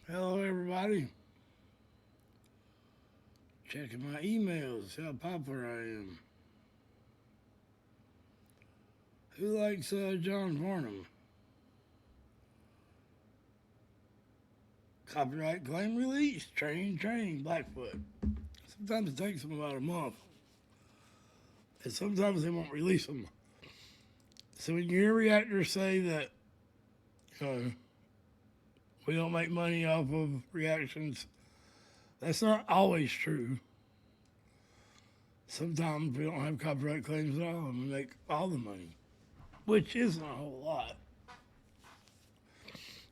Hello, everybody. Checking my emails, how popular I am. Who likes John Farnham? Copyright claim release, train, Blackfoot. Sometimes it takes them about a month. And sometimes they won't release them. So when you hear reactors say that, we don't make money off of reactions, that's not always true. Sometimes we don't have copyright claims at all and we make all the money, which isn't a whole lot.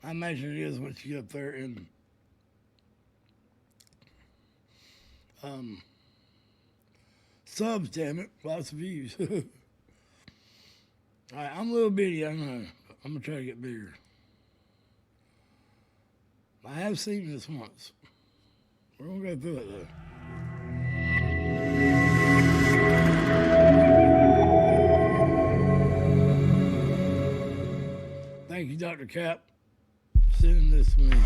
I imagine it is once you get up there in subs, damn it, lots of views. All right, I'm a little bitty, I know. I'm gonna try to get bigger. I have seen this once. We're gonna go through it though. Thank you, Dr. Cap, for sending this to me.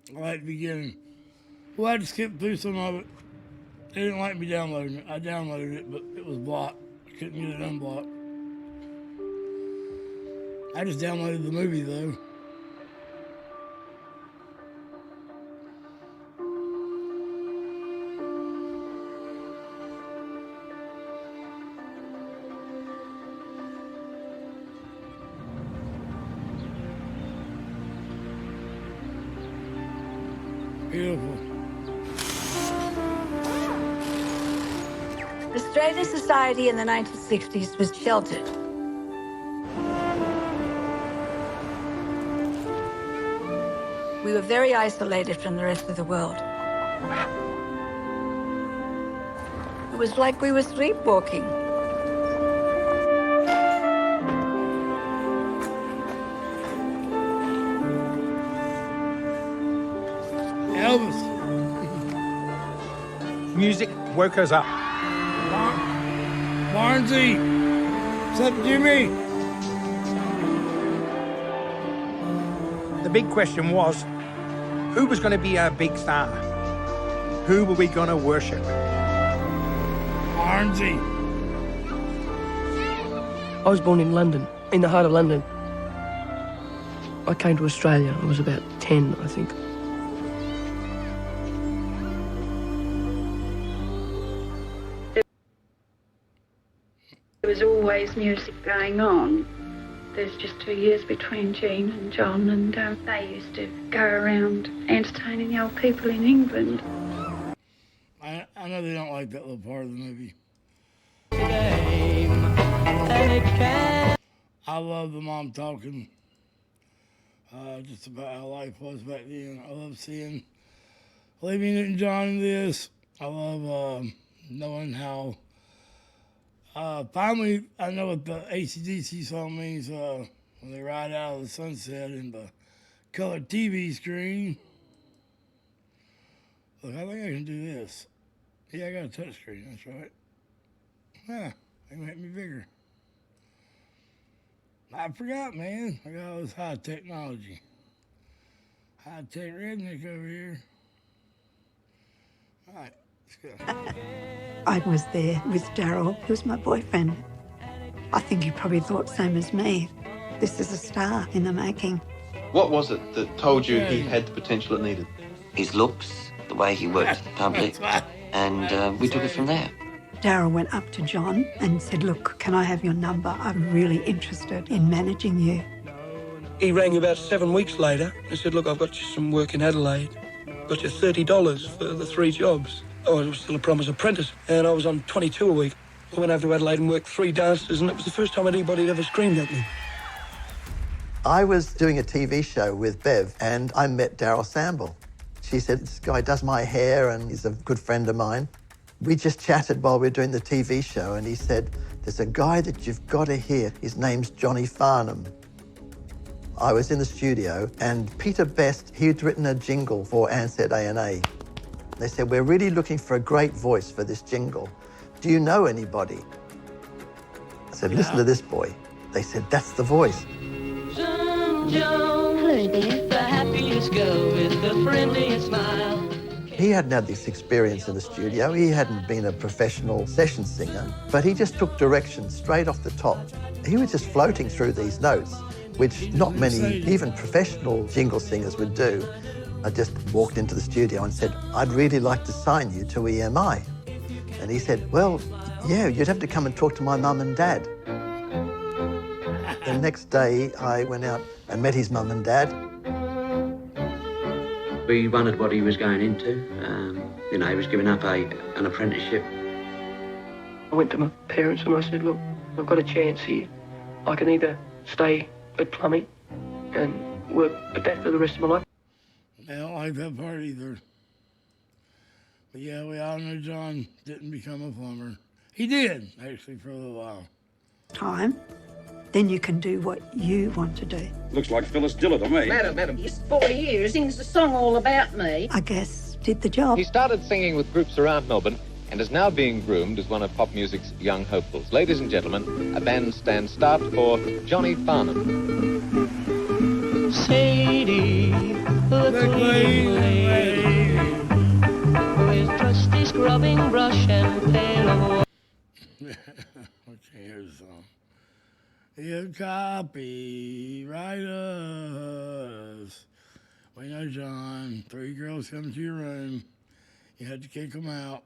I like the beginning. Well, I had to skip through some of it. They didn't like me downloading it. I downloaded it, but it was blocked. I couldn't get it unblocked. I just downloaded the movie, though. Beautiful. The Australian society in the 1960s was sheltered. We were very isolated from the rest of the world. It was like we were sleepwalking. Elvis. Music woke us up. Barnesy. What's up, Jimmy? The big question was, who was going to be our big star? Who were we going to worship? Barnesy. I was born in London, in the heart of London. I came to Australia, I was about 10, I think. There was always music going on. There's just 2 years between Jean and John, and they used to go around entertaining the old people in England. I know they don't like that little part of the movie. I love the mom talking just about how life was back then. I love seeing Olivia Newton-John in this. I love knowing how finally I know what the AC/DC song means when they ride out of the sunset in the colored TV screen. Look, I think I can do this. Yeah, I got a touch screen, that's right. Yeah, they can make me bigger. I forgot, man. I got all this high technology. High-tech redneck over here. All right, let's go. I was there with Daryl. He was my boyfriend. I think he probably thought same as me. This is a star in the making. What was it that told you he had the potential it needed? His looks, the way he worked in public, and we took it from there. Daryl went up to John and said, look, can I have your number? I'm really interested in managing you. He rang about 7 weeks later and said, look, I've got you some work in Adelaide. Got you $30 for the 3 jobs. I was still a promised apprentice, and I was on 22 a week. I went over to Adelaide and worked 3 dances, and it was the first time anybody had ever screamed at me. I was doing a TV show with Bev, and I met Daryl Samble. She said, this guy does my hair, and he's a good friend of mine. We just chatted while we were doing the TV show, and he said, there's a guy that you've got to hear. His name's Johnny Farnham. I was in the studio and Peter Best, he'd written a jingle for Ansett A&A. They said, we're really looking for a great voice for this jingle. Do you know anybody? I said, listen to this boy. They said, that's the voice. Hello there. The happiest girl with the friendliest smile. He hadn't had this experience in the studio. He hadn't been a professional session singer, but he just took direction straight off the top. He was just floating through these notes, which not many, even professional jingle singers would do. I just walked into the studio and said, I'd really like to sign you to EMI. And he said, well, yeah, you'd have to come and talk to my mum and dad. The next day, I went out and met his mum and dad. We wondered what he was going into. You know, he was giving up an apprenticeship. I went to my parents and I said, look, I've got a chance here. I can either stay at plumbing and work at that for the rest of my life. I don't like that part either. But yeah, we all know John didn't become a plumber. He did, actually, for a little while. Time, then you can do what you want to do. Looks like Phyllis Diller to me. Madam, he's 40 years, sings the song all about me. I guess did the job. He started singing with groups around Melbourne and is now being groomed as one of pop music's young hopefuls. Ladies and gentlemen, a bandstand start for Johnny Farnham. Sadie, the clean lady, with trusty scrubbing brush and pail of water. Okay, here's the song. You copyright us. We know John. 3 girls come to your room. You had to kick them out.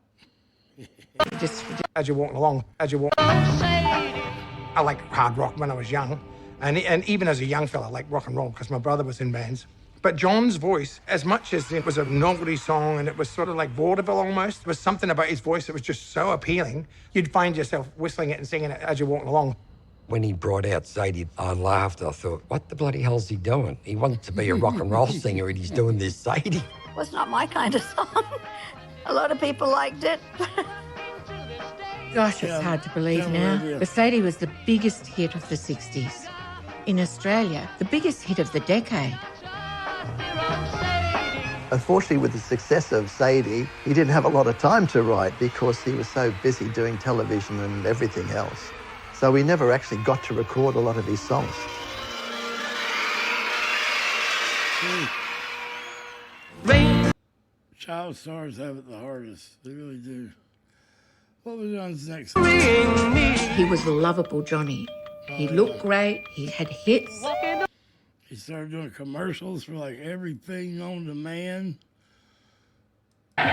Just as you're walking along, I liked hard rock when I was young. And even as a young fella, I liked rock and roll because my brother was in bands. But John's voice, as much as it was a novelty song and it was sort of like vaudeville almost, there was something about his voice that was just so appealing. You'd find yourself whistling it and singing it as you're walking along. When he brought out Sadie, I laughed. I thought, what the bloody hell's he doing? He wants to be a rock and roll singer and he's doing this Sadie. Well, it's not my kind of song. A lot of people liked it. Gosh, it's hard to believe now. But Sadie was the biggest hit of the 60s. In Australia, the biggest hit of the decade. Unfortunately, with the success of Sadie, he didn't have a lot of time to write because he was so busy doing television and everything else. So we never actually got to record a lot of his songs. Child stars have it the hardest. They really do. What was John's next song? He was a lovable Johnny. He looked great. He had hits. He started doing commercials for like everything known to man. I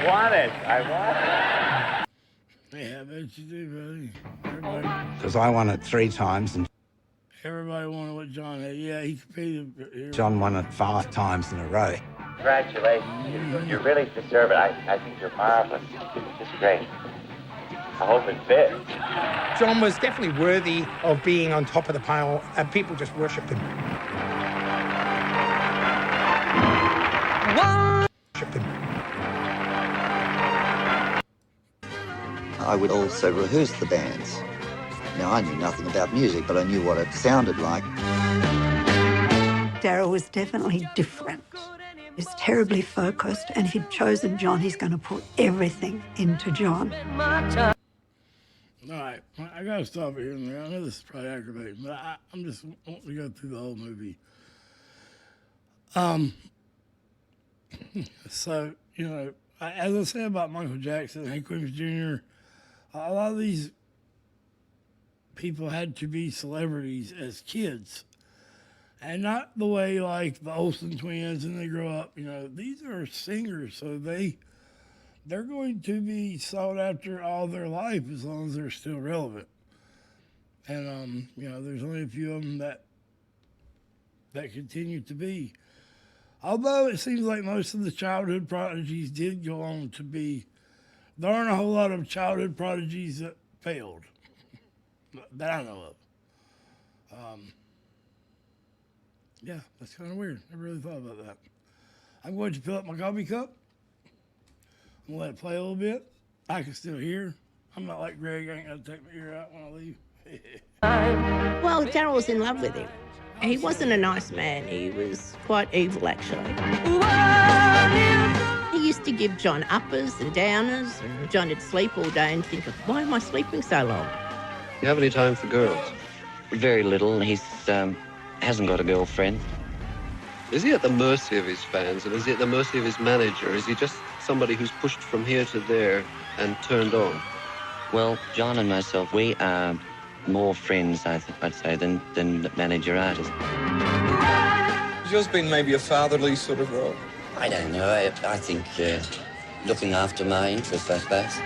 want it. Yeah, I bet you do, buddy. Because I won it 3 times and Everybody wanted what John had. Yeah, he competed. John won it 5 times in a row. Congratulations. You really deserve it. I think you're marvelous. It's just great. I hope it fits. John was definitely worthy of being on top of the pile, and people just worshipped him. I would also rehearse the bands. Now, I knew nothing about music, but I knew what it sounded like. Daryl was definitely different. He was terribly focused, and if he'd chosen John, he's going to put everything into John. All right, I got to stop it here and there. I know this is probably aggravating, but I'm just wanting to go through the whole movie. So, you know, as I said about Michael Jackson, Hank Williams Jr., a lot of these people had to be celebrities as kids. And not the way like the Olsen twins and they grow up, you know, these are singers, so they're going to be sought after all their life as long as they're still relevant. And, you know, there's only a few of them that continue to be. Although it seems like most of the childhood prodigies did go on to be, there aren't a whole lot of childhood prodigies that failed that I know of. Yeah, that's kind of weird. I really thought about that. I'm going to fill up my coffee cup. I'm going to let it play a little bit. I can still hear. I'm not like Greg. I ain't got to take my ear out when I leave. Well, Darryl was in love with him. He wasn't a nice man. He was quite evil, actually. He used to give John uppers and downers, and John would sleep all day and think, why am I sleeping so long? You have any time for girls? Very little. He's hasn't got a girlfriend. Is he at the mercy of his fans, and is he at the mercy of his manager? Is he just somebody who's pushed from here to there and turned on? Well, John and myself, we are more friends, I'd say, than manager-artist. Has yours been maybe a fatherly sort of role? I don't know. I think looking after my interests, I suppose.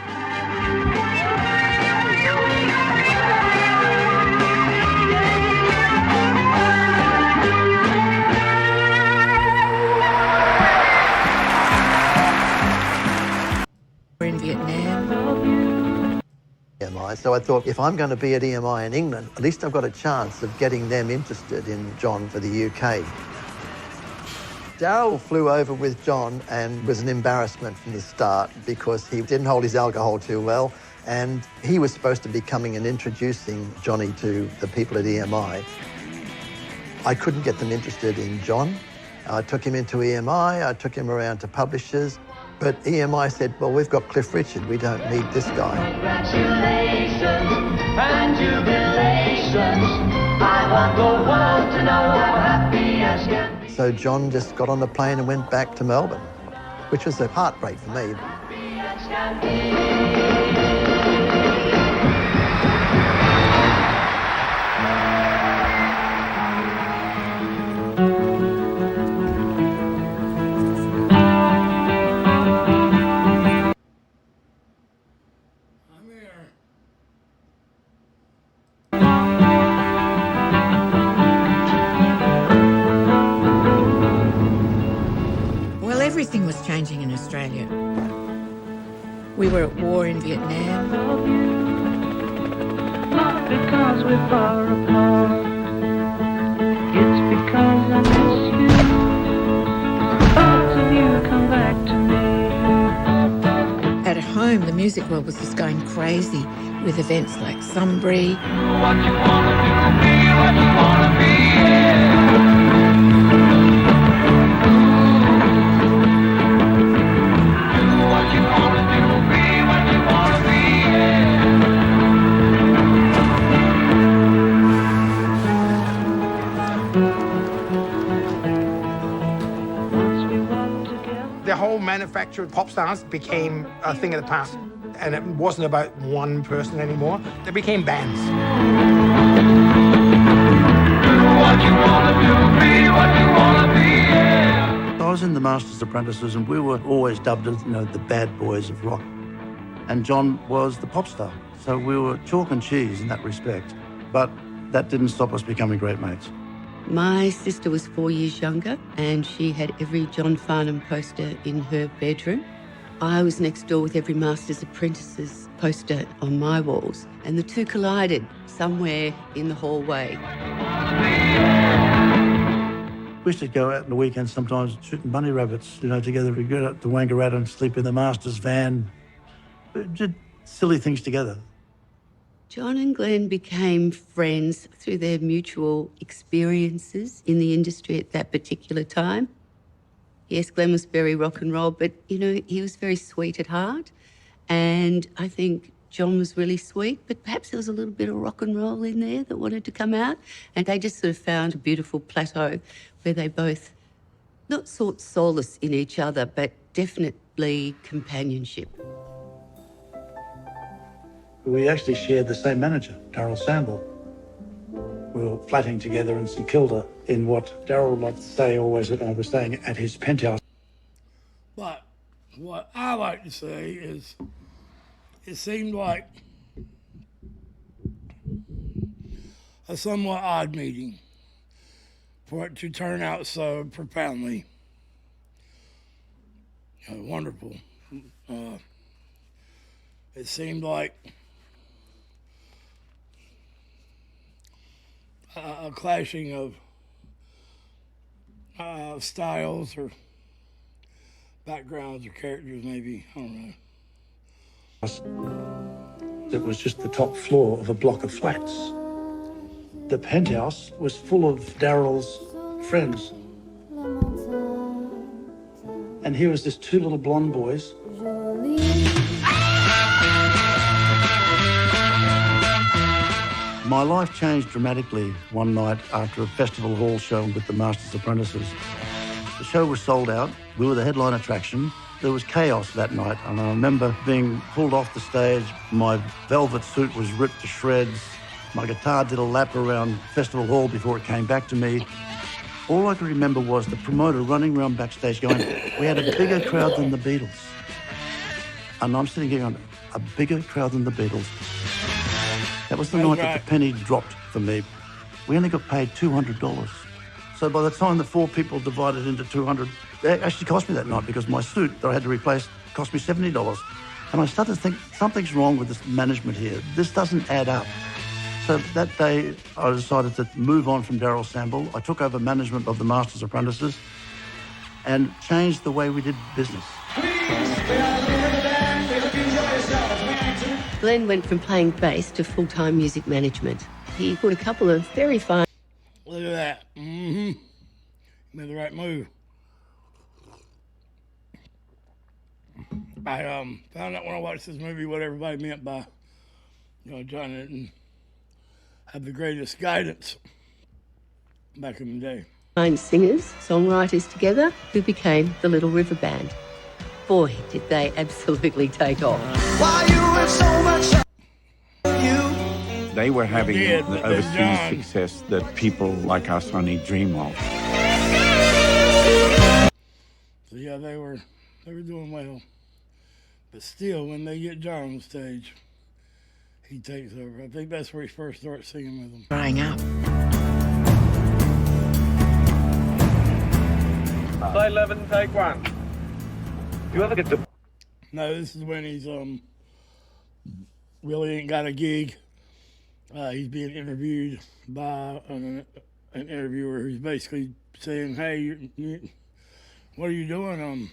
We're in Vietnam. EMI. So I thought, if I'm going to be at EMI in England, at least I've got a chance of getting them interested in John for the UK. Darryl flew over with John and was an embarrassment from the start because he didn't hold his alcohol too well, and he was supposed to be coming and introducing Johnny to the people at EMI. I couldn't get them interested in John. I took him into EMI, I took him around to publishers, but EMI said, well, we've got Cliff Richard, we don't need this guy. Congratulations and jubilations. I want the world to know how happy as can be. So John just got on the plane and went back to Melbourne, which was a heartbreak for me. Well, everything was changing in Australia. We were at war in Vietnam. Not because we're far apart. It's because I miss you. Thoughts of you come back to me. At home, the music world was just going crazy with events like Sunbury. What you wanna do, be what you wanna be, yeah. The whole manufacture of pop stars became a thing of the past, and it wasn't about one person anymore. They became bands. What you wanna do, be what you wanna be, yeah. I was in the Masters Apprentices, and we were always dubbed as, the bad boys of rock. And John was the pop star. So we were chalk and cheese in that respect. But that didn't stop us becoming great mates. My sister was 4 years younger, and she had every John Farnham poster in her bedroom. I was next door with every Masters Apprentices poster on my walls, and the two collided somewhere in the hallway. We used to go out on the weekends sometimes shooting bunny rabbits, together. We'd go out to Wangaratta and sleep in the Masters van. We did silly things together. John and Glenn became friends through their mutual experiences in the industry at that particular time. Yes, Glenn was very rock and roll, but, he was very sweet at heart. And I think John was really sweet, but perhaps there was a little bit of rock and roll in there that wanted to come out. And they just sort of found a beautiful plateau where they both not sought solace in each other, but definitely companionship. We actually shared the same manager, Darryl Samble. We were flatting together in St Kilda in what Darryl liked to say always that I was staying at his penthouse. But what I like to say is it seemed like a somewhat odd meeting for it to turn out so profoundly wonderful. It seemed like a clashing of styles or backgrounds or characters, maybe. I don't know. It was just the top floor of a block of flats. The penthouse was full of Daryl's friends. And here was this two little blonde boys. My life changed dramatically one night after a festival hall show with the Masters Apprentices. The show was sold out. We were the headline attraction. There was chaos that night, and I remember being pulled off the stage. My velvet suit was ripped to shreds. My guitar did a lap around Festival Hall before it came back to me. All I could remember was the promoter running around backstage going, "We had a bigger crowd than the Beatles." And I'm sitting here going, a bigger crowd than the Beatles. That was the night that the penny dropped for me. We only got paid $200. So by the time the four people divided into 200, it actually cost me that night because my suit that I had to replace cost me $70. And I started to think, something's wrong with this management here. This doesn't add up. So that day, I decided to move on from Daryl Samble. I took over management of the Masters Apprentices and changed the way we did business. Glenn went from playing bass to full-time music management. He put a couple of very fine... Look at that. Mm-hmm. Made the right move. I found out when I watched this movie what everybody meant by, John didn't have the greatest guidance back in the day. Fine singers, songwriters together, who became the Little River Band. Boy, did they absolutely take off. They were having the overseas success that people like us only dream of. So yeah, they were doing well. But still, when they get John on stage, he takes over. I think that's where he first starts singing with them. Growing up. Side 11, take one. You ever get to... No, this is when he's really ain't got a gig. He's being interviewed by an interviewer who's basically saying, "Hey, what are you doing?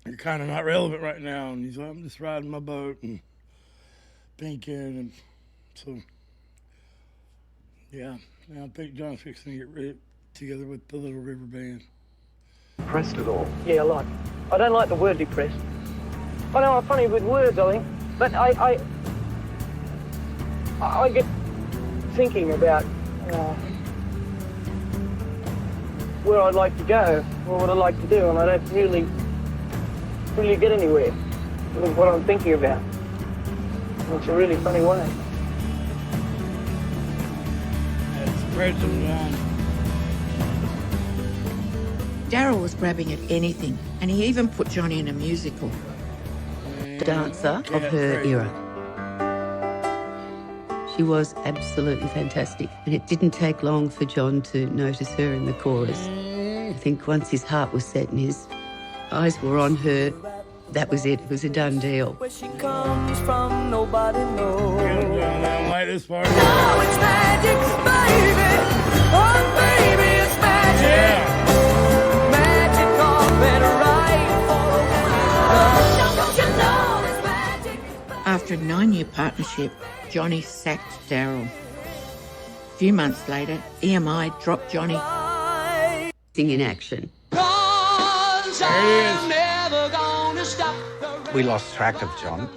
You're kind of not relevant right now." And he's like, "I'm just riding my boat and thinking." And so, yeah, I think John's fixing to get together with the Little River Band. Depressed at all? Yeah, a lot. I don't like the word depressed. I know I'm funny with words, I think, but I get thinking about where I'd like to go or what I'd like to do, and I don't really get anywhere with what I'm thinking about. It's a really funny way. It's depressing, John. Daryl was grabbing at anything, and he even put Johnny in a musical. The dancer of her era. She was absolutely fantastic, and it didn't take long for John to notice her in the chorus. I think once his heart was set and his eyes were on her, that was it. It was a done deal. Where she comes from, nobody knows. I don't like this part. Now it's magic, baby. Oh, baby, it's magic. Yeah. Magic carpet right for a while. Don't you know it's magic? After a 9-year partnership, Johnny sacked Daryl. A few months later, EMI dropped Johnny. In action. We lost track of John.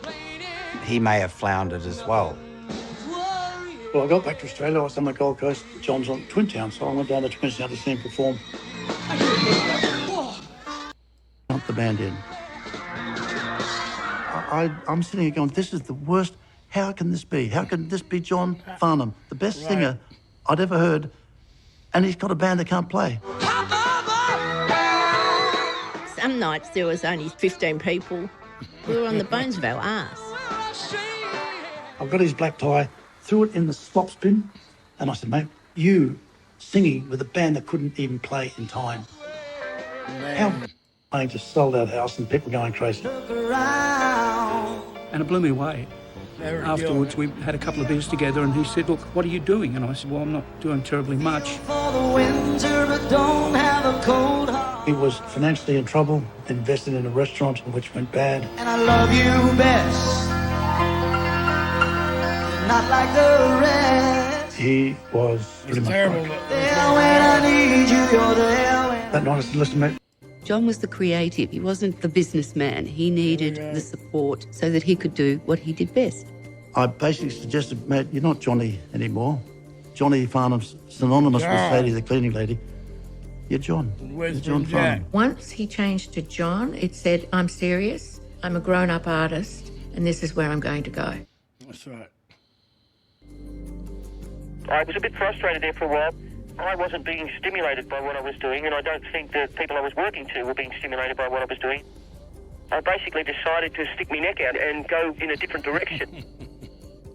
He may have floundered as well. Well, I got back to Australia. I was on the Gold Coast. John's on Twin Town, so I went down to Twin Town to see him perform. Not the band in. I'm sitting here going, this is the worst. How can this be? How can this be John Farnham, the best singer I'd ever heard, and he's got a band that can't play? Some nights there was only 15 people. We were on the bones of our arse. I got his black tie, threw it in the slops bin, and I said, "Mate, you singing with a band that couldn't even play in time. How I just sold out house and people going crazy." And it blew me away. Afterwards, we had a couple of beers together, and he said, "Look, what are you doing?" And I said, "Well, I'm not doing terribly much." He was financially in trouble, invested in a restaurant which went bad. And I love you best. not like the rest. He was pretty much terrible. There when I need you, you're there when that night I said, listen, mate, John was the creative. He wasn't the businessman. He needed the support so that he could do what he did best. I basically suggested, mate, you're not Johnny anymore. Johnny Farnham's synonymous with Sadie, the cleaning lady. You're John. You're John Farnham. Once he changed to John, it said, I'm serious, I'm a grown-up artist, and this is where I'm going to go. That's right. I was a bit frustrated there for a while. I wasn't being stimulated by what I was doing, and I don't think the people I was working to were being stimulated by what I was doing. I basically decided to stick my neck out and go in a different direction.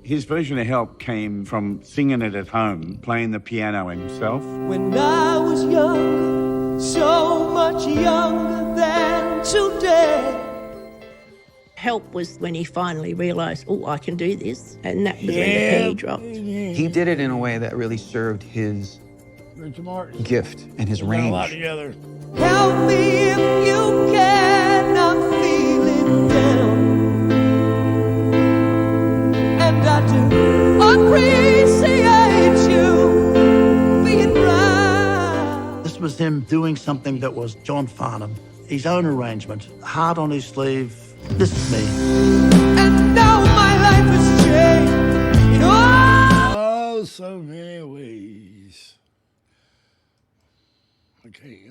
His version of Help came from singing it at home, playing the piano himself. When I was younger, so much younger than today. Help was when he finally realised, oh, I can do this, and that was when the penny dropped. He did it in a way that really served his gift and his range. A lot together. Help me if you can, I'm feeling down. And I do appreciate you being right. This was him doing something that was John Farnham, his own arrangement, heart on his sleeve. This is me. And now my life has changed in Oh, so many ways. Okay,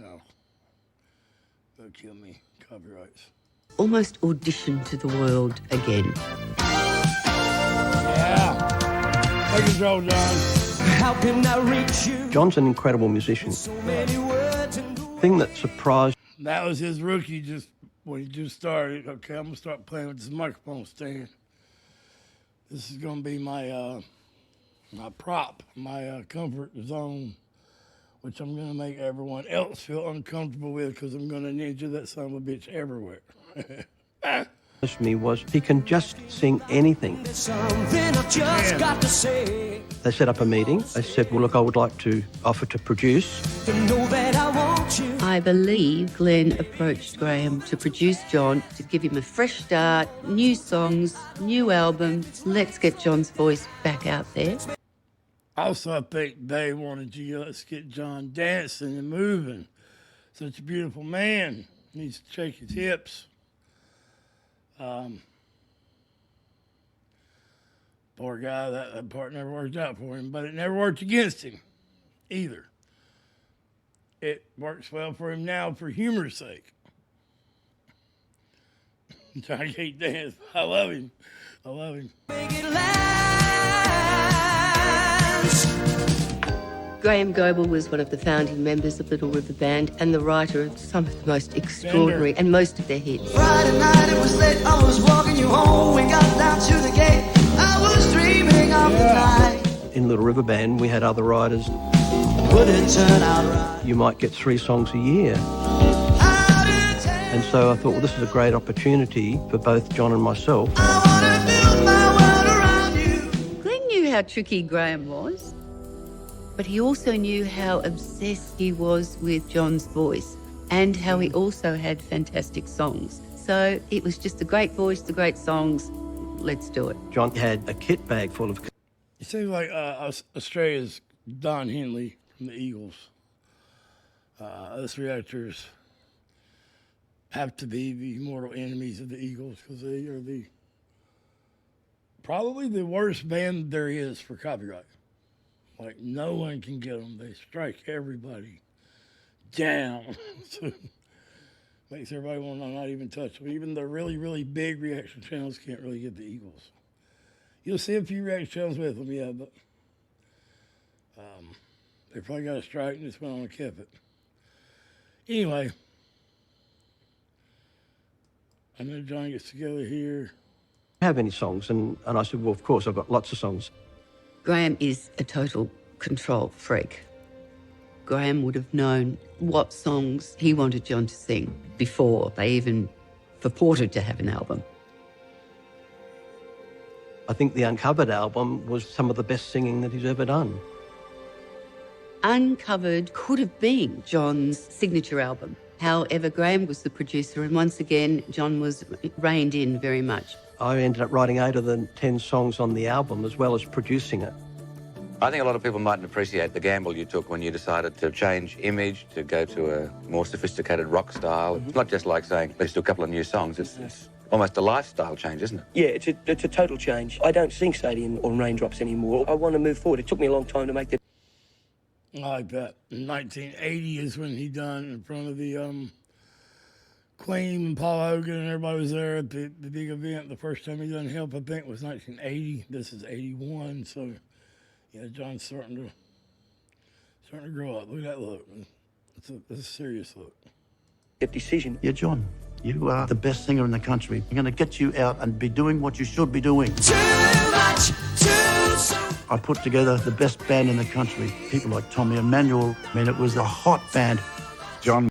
don't kill me. Copyrights. Almost auditioned to the world again. Yeah. Take control, John. How can I reach you? John's an incredible musician. The thing that surprised That was his rookie just when he just started. Okay, I'm going to start playing with this microphone stand. This is going to be my my prop, my comfort zone, which I'm going to make everyone else feel uncomfortable with because I'm going to ninja that son of a bitch everywhere. me was he can just sing anything. Something I've just got to say. They set up a meeting. They said, well, look, I would like to offer to produce. To know that I want you. I believe Glenn approached Graham to produce John, to give him a fresh start, new songs, new album. Let's get John's voice back out there. Also, I think they wanted you, let's get John dancing and moving. Such a beautiful man. Needs to shake his hips. Poor guy, that part never worked out for him, but it never worked against him either. It works well for him now for humor's sake. I can't dance. I love him. I love him. Graham Goebel was one of the founding members of Little River Band and the writer of some of the most extraordinary and most of their hits. Friday night, it was late, I was walking you home. We got down to the gate, I was dreaming of the night. In Little River Band, we had other writers. Wouldn't turn out right. You might get 3 songs a year. And so I thought, well, this is a great opportunity for both John and myself. Glenn knew how tricky Graham was, but he also knew how obsessed he was with John's voice and how he also had fantastic songs. So it was just a great voice, the great songs. Let's do it. John had a kit bag full of... It seems like Australia's Don Henley from the Eagles. Us reactors have to be the mortal enemies of the Eagles because they are probably the worst band there is for copyright. Like, no one can get them. They strike everybody down. So makes everybody want to not even touch them. Even the really, really big reaction channels can't really get the Eagles. You'll see a few reaction channels with them, yeah, but they probably got a strike and just went on and kept it. Anyway, I know John gets together here. Have any songs? And I said, well, of course, I've got lots of songs. Graham is a total control freak. Graham would have known what songs he wanted John to sing before they even purported to have an album. I think the Uncovered album was some of the best singing that he's ever done. Uncovered could have been John's signature album. However, Graham was the producer, and once again, John was reined in very much. I ended up writing 8 of the 10 songs on the album as well as producing it. I think a lot of people mightn't appreciate the gamble you took when you decided to change image, to go to a more sophisticated rock style. It's not just like saying, let's do a couple of new songs. It's almost a lifestyle change, isn't it? Yeah, it's a total change. I don't sing Stadium or Raindrops anymore. I want to move forward. It took me a long time to make that. I bet. In 1980 is when he done in front of the Queen and Paul Hogan and everybody was there at the big event. The first time he done Help, I think, was 1980. This is 81, so yeah, John's starting to grow up. Look at that look. It's a serious look. Decision. Yeah, John, you are the best singer in the country. I'm going to get you out and be doing what you should be doing. Too much, too soon. I put together the best band in the country. People like Tommy Emmanuel. I mean, it was a hot band. John.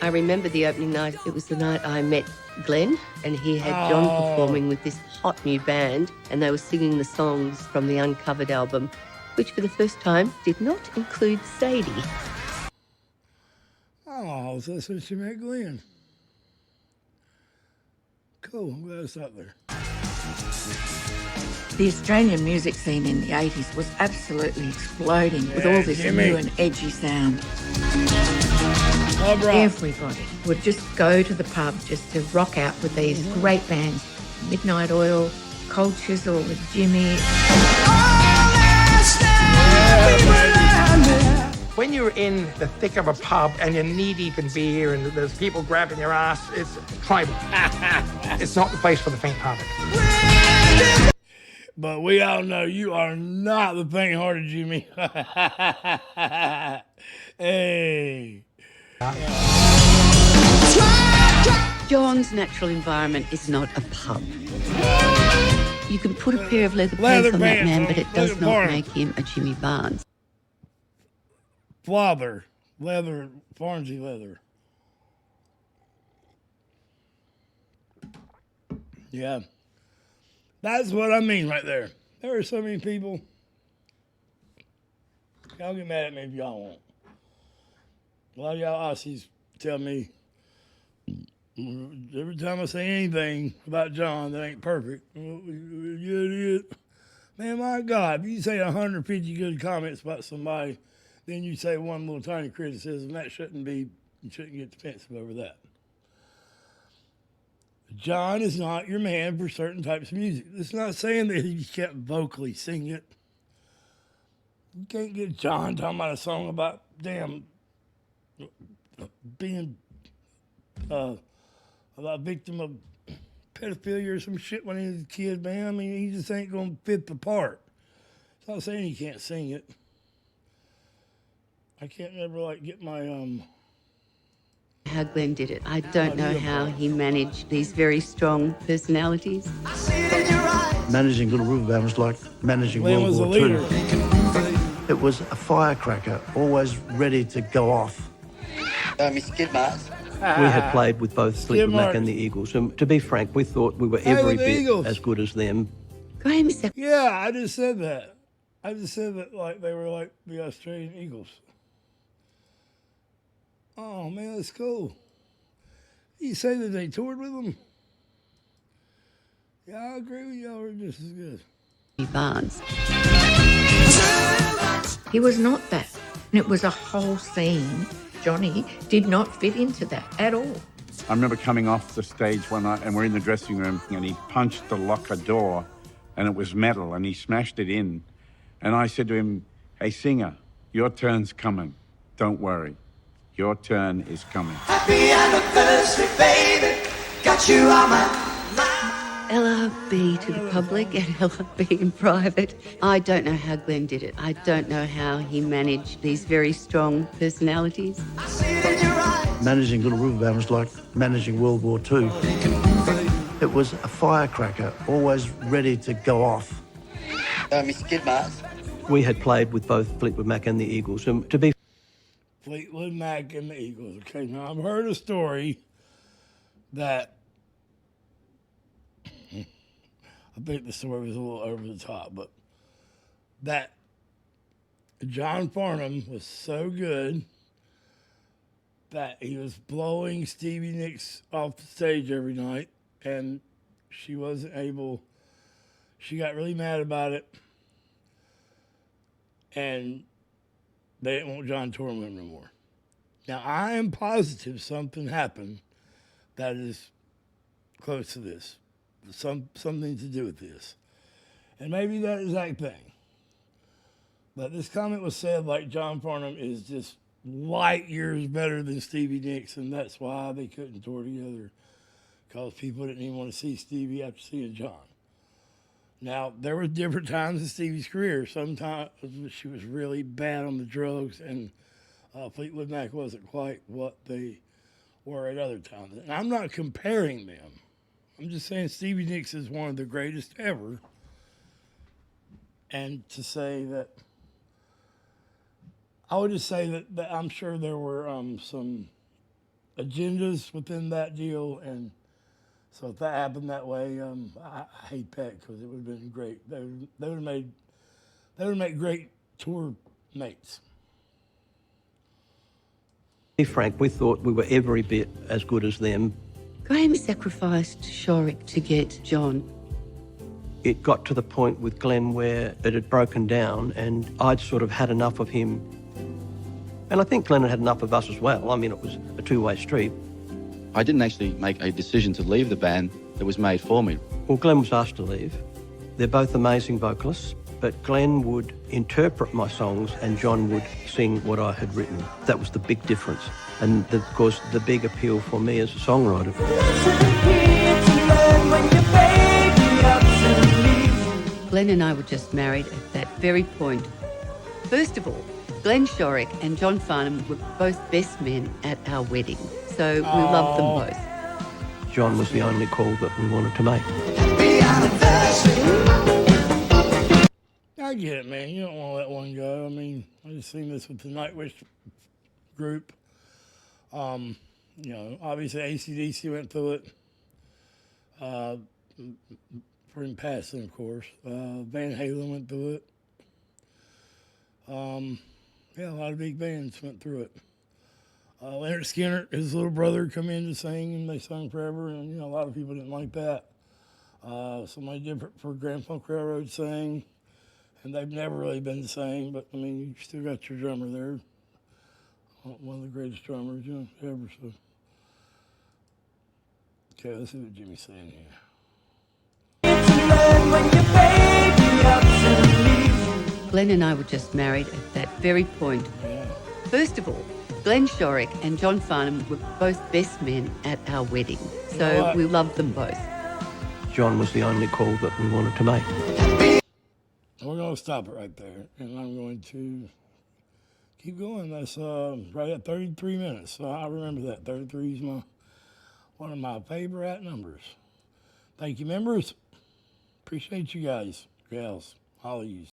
I remember the opening night. It was the night I met Glenn, and he had John performing with this hot new band, and they were singing the songs from the Uncovered album, which for the first time did not include Sadie. Oh, so that's when she met Glenn. Cool, I'm glad it's out there. The Australian music scene in the 80s was absolutely exploding with all this new and edgy sound. Everybody would just go to the pub just to rock out with these great bands. Midnight Oil, Cold Chisel with Jimmy. When you're in the thick of a pub and you're knee-deep in beer and there's people grabbing your ass, it's tribal. It's not the place for the faint-hearted. But we all know you are not the faint-hearted, Jimmy. Hey. John's natural environment is not a pub. You can put a pair of leather pants on that man, but it does not make him a Jimmy Barnes. Leather, Farnsey leather. Yeah. That's what I mean right there. There are so many people. Y'all get mad at me if y'all want. A lot of y'all Aussies tell me every time I say anything about John that ain't perfect, you idiot. Man, my God, if you say 150 good comments about somebody, then you say one little tiny criticism, that shouldn't be, you shouldn't get defensive over that. John is not your man for certain types of music. It's not saying that he can't vocally sing it. You can't get John talking about a song about damn being about a victim of pedophilia or some shit when he was a kid, man. I mean, he just ain't gonna fit the part. It's not saying he can't sing it. I can't never get my How Glenn did it. I don't know how he managed these very strong personalities. Managing Little River Band was like managing Glenn World was War a leader. II. It was a firecracker, always ready to go off. Miss Skidmarks. We had played with both Fleetwood Mac and the Eagles, and to be frank, we thought we were every bit as good as them. Graham is Yeah, I just said that. I just said that like they were like the Australian Eagles. Oh man, that's cool. You say that they toured with them? Yeah, I agree with y'all. We're just as good. Barnes. He was not that. And it was a whole scene. Johnny did not fit into that at all. I remember coming off the stage one night and we're in the dressing room and he punched the locker door and it was metal and he smashed it in. And I said to him, hey, singer, your turn's coming. Don't worry. Your turn is coming. Happy anniversary, baby. Got you on my LRB to the public and LRB in private. I don't know how Glenn did it. I don't know how he managed these very strong personalities. Managing Little River Band was like managing World War II. It was a firecracker, always ready to go off. Miss Skidmarks. We had played with both Fleetwood Mac and the Eagles, and to be Fleetwood Mac and the Eagles. Okay, now I've heard a story that I think the story was a little over the top, but that John Farnham was so good that he was blowing Stevie Nicks off the stage every night, and she wasn't able. She got really mad about it, and they didn't want John touring with him no more. Now, I am positive something happened that is close to this, something to do with this. And maybe that exact thing. But this comment was said like John Farnham is just light years better than Stevie Nicks, and that's why they couldn't tour together, because people didn't even want to see Stevie after seeing John. Now, there were different times in Stevie's career. Sometimes she was really bad on the drugs, and Fleetwood Mac wasn't quite what they were at other times. And I'm not comparing them. I'm just saying Stevie Nicks is one of the greatest ever. And to say that, I would just say that I'm sure there were some agendas within that deal, and so if that happened that way, I hate that, because it would have been great. They would have made great tour mates. To be frank, we thought we were every bit as good as them. Graham sacrificed Shorik to get John. It got to the point with Glenn where it had broken down, and I'd sort of had enough of him. And I think Glenn had enough of us as well. I mean, it was a two-way street. I didn't actually make a decision to leave the band. It was made for me. Well, Glenn was asked to leave. They're both amazing vocalists, but Glenn would interpret my songs and John would sing what I had written. That was the big difference. And, of course, the big appeal for me as a songwriter. Glenn and I were just married at that very point. First of all, Glenn Shorik and John Farnham were both best men at our wedding, so we loved them both. John was the only call that we wanted to make. I get it, man. You don't want to let one go. I mean, I just seen this with the Nightwish group. You know, obviously AC/DC went through it. For in passing, of course. Van Halen went through it. Yeah, a lot of big bands went through it. Leonard Skinner, his little brother, come in to sing, and they sung forever, and you know, a lot of people didn't like that. Somebody different for Grand Funk Railroad sang, and they've never really been the same, but I mean, you still got your drummer there. One of the greatest drummers, you know, ever, so. Okay, let's see what Jimmy's saying here. Glenn and I were just married at that very point. Yeah. First of all, Glenn Shorik and John Farnham were both best men at our wedding, so we loved them both. John was the only call that we wanted to make. We're going to stop it right there, and I'm going to keep going. That's right at 33 minutes, so I remember that. 33 is one of my favorite numbers. Thank you, members. Appreciate you guys, gals, all of you.